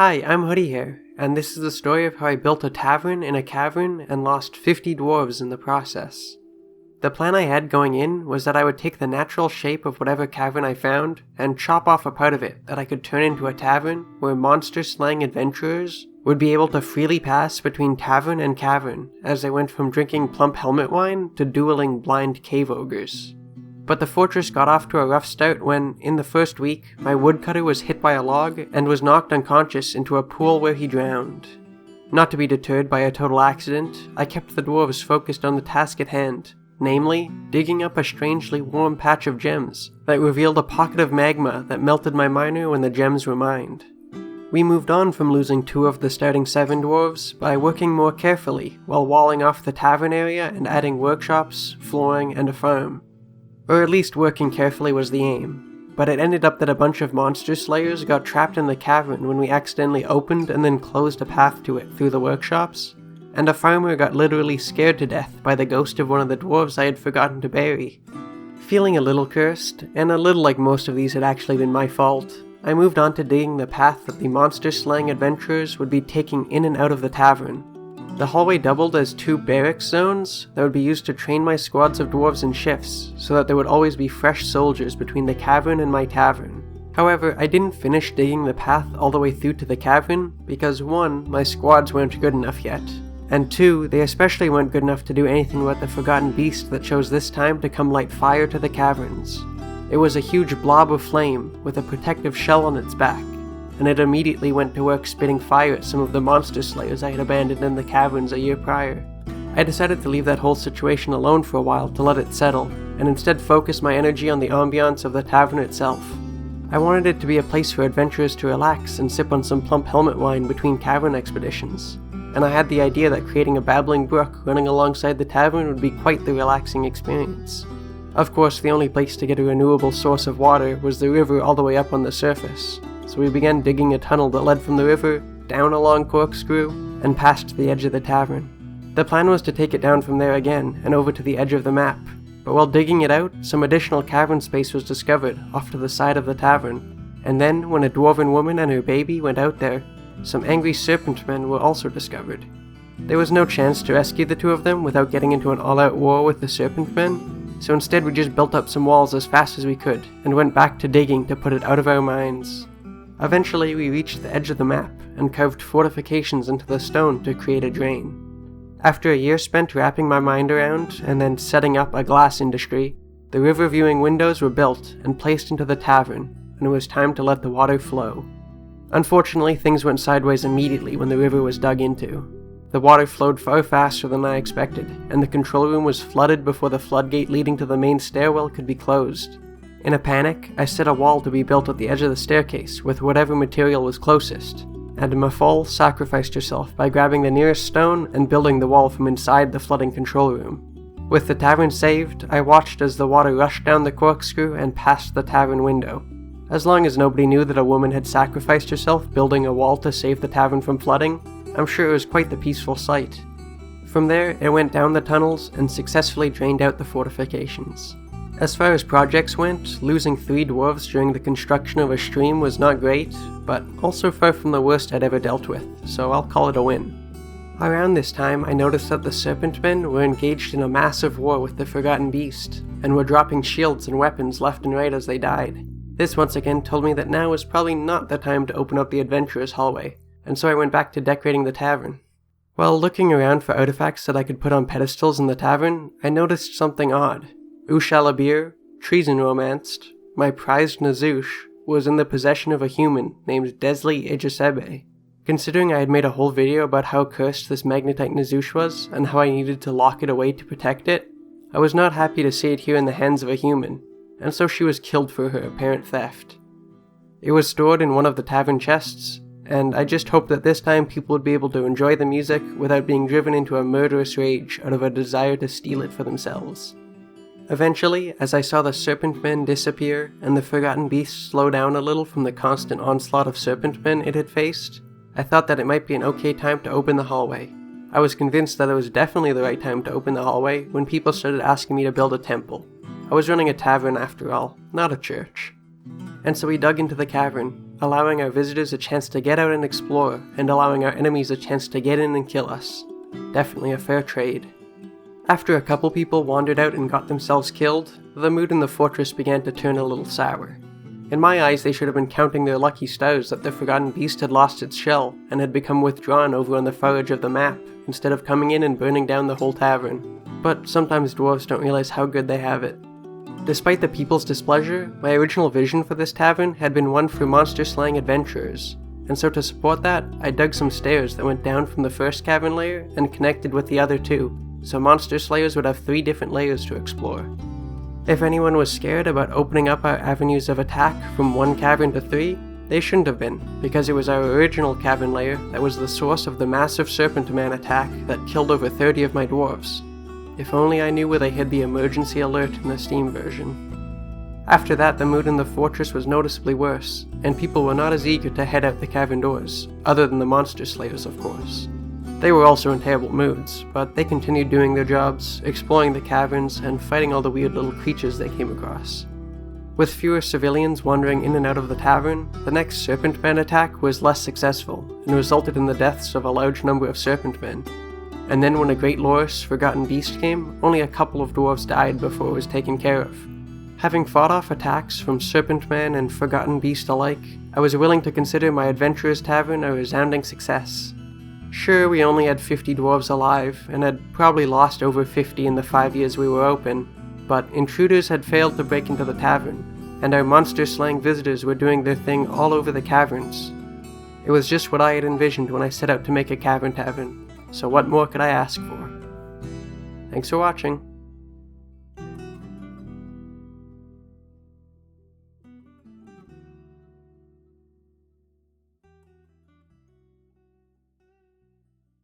Hi, I'm Hoodie here, and this is the story of how I built a tavern in a cavern and lost 50 dwarves in the process. The plan I had going in was that I would take the natural shape of whatever cavern I found and chop off a part of it that I could turn into a tavern where monster-slaying adventurers would be able to freely pass between tavern and cavern as they went from drinking plump helmet wine to dueling blind cave ogres. But the fortress got off to a rough start when, in the first week, my woodcutter was hit by a log and was knocked unconscious into a pool where he drowned. Not to be deterred by a total accident, I kept the dwarves focused on the task at hand, namely, digging up a strangely warm patch of gems that revealed a pocket of magma that melted my miner when the gems were mined. We moved on from losing 2 of the starting 7 dwarves by working more carefully while walling off the tavern area and adding workshops, flooring, and a farm. Or at least working carefully was the aim, but it ended up that a bunch of monster slayers got trapped in the cavern when we accidentally opened and then closed a path to it through the workshops, and a farmer got literally scared to death by the ghost of one of the dwarves I had forgotten to bury. Feeling a little cursed, and a little like most of these had actually been my fault, I moved on to digging the path that the monster-slaying adventurers would be taking in and out of the tavern. The hallway doubled as 2 barracks zones that would be used to train my squads of dwarves in shifts, so that there would always be fresh soldiers between the cavern and my tavern. However, I didn't finish digging the path all the way through to the cavern because 1, my squads weren't good enough yet, and 2, they especially weren't good enough to do anything about the forgotten beast that chose this time to come light fire to the caverns. It was a huge blob of flame with a protective shell on its back, and it immediately went to work spitting fire at some of the monster slayers I had abandoned in the caverns a year prior. I decided to leave that whole situation alone for a while to let it settle, and instead focus my energy on the ambiance of the tavern itself. I wanted it to be a place for adventurers to relax and sip on some plump helmet wine between cavern expeditions, and I had the idea that creating a babbling brook running alongside the tavern would be quite the relaxing experience. Of course, the only place to get a renewable source of water was the river all the way up on the surface, so we began digging a tunnel that led from the river, down a long corkscrew, and past the edge of the tavern. The plan was to take it down from there again, and over to the edge of the map, but while digging it out, some additional cavern space was discovered off to the side of the tavern, and then, when a dwarven woman and her baby went out there, some angry serpent men were also discovered. There was no chance to rescue the 2 of them without getting into an all-out war with the serpent men, so instead we just built up some walls as fast as we could, and went back to digging to put it out of our minds. Eventually, we reached the edge of the map and carved fortifications into the stone to create a drain. After a year spent wrapping my mind around and then setting up a glass industry, the river viewing windows were built and placed into the tavern, and it was time to let the water flow. Unfortunately, things went sideways immediately when the river was dug into. The water flowed far faster than I expected, and the control room was flooded before the floodgate leading to the main stairwell could be closed. In a panic, I set a wall to be built at the edge of the staircase with whatever material was closest, and Mafol sacrificed herself by grabbing the nearest stone and building the wall from inside the flooding control room. With the tavern saved, I watched as the water rushed down the corkscrew and past the tavern window. As long as nobody knew that a woman had sacrificed herself building a wall to save the tavern from flooding, I'm sure it was quite the peaceful sight. From there, it went down the tunnels and successfully drained out the fortifications. As far as projects went, losing 3 dwarves during the construction of a stream was not great, but also far from the worst I'd ever dealt with, so I'll call it a win. Around this time, I noticed that the serpent men were engaged in a massive war with the forgotten beast, and were dropping shields and weapons left and right as they died. This once again told me that now was probably not the time to open up the adventurer's hallway, and so I went back to decorating the tavern. While looking around for artifacts that I could put on pedestals in the tavern, I noticed something odd. Ushalabir, treason romanced, my prized Nazoosh, was in the possession of a human named Desli Ijasebe. Considering I had made a whole video about how cursed this magnetite Nazoosh was, and how I needed to lock it away to protect it, I was not happy to see it here in the hands of a human, and so she was killed for her apparent theft. It was stored in one of the tavern chests, and I just hoped that this time people would be able to enjoy the music without being driven into a murderous rage out of a desire to steal it for themselves. Eventually, as I saw the serpent men disappear and the forgotten beast slow down a little from the constant onslaught of serpent men it had faced, I thought that it might be an okay time to open the hallway. I was convinced that it was definitely the right time to open the hallway when people started asking me to build a temple. I was running a tavern after all, not a church. And so we dug into the cavern, allowing our visitors a chance to get out and explore, and allowing our enemies a chance to get in and kill us. Definitely a fair trade. After a couple people wandered out and got themselves killed, the mood in the fortress began to turn a little sour. In my eyes, they should have been counting their lucky stars that the Forgotten Beast had lost its shell and had become withdrawn over on the far edge of the map, instead of coming in and burning down the whole tavern. But sometimes dwarves don't realize how good they have it. Despite the people's displeasure, my original vision for this tavern had been one for monster-slaying adventurers, and so to support that, I dug some stairs that went down from the first cavern layer and connected with the other two, so monster slayers would have 3 different layers to explore. If anyone was scared about opening up our avenues of attack from 1 cavern to 3, they shouldn't have been, because it was our original cavern layer that was the source of the massive serpent man attack that killed over 30 of my dwarves. If only I knew where they hid the emergency alert in the Steam version. After that, the mood in the fortress was noticeably worse, and people were not as eager to head out the cavern doors, other than the monster slayers, of course. They were also in terrible moods, but they continued doing their jobs, exploring the caverns, and fighting all the weird little creatures they came across. With fewer civilians wandering in and out of the tavern, the next serpent man attack was less successful, and resulted in the deaths of a large number of serpent men. And then when a great Loris Forgotten Beast came, only a couple of dwarves died before it was taken care of. Having fought off attacks from Serpent Man and Forgotten Beast alike, I was willing to consider my adventurer's tavern a resounding success. Sure, we only had 50 dwarves alive, and had probably lost over 50 in the 5 years we were open, but intruders had failed to break into the tavern, and our monster-slaying visitors were doing their thing all over the caverns. It was just what I had envisioned when I set out to make a cavern tavern, so what more could I ask for? Thanks for watching.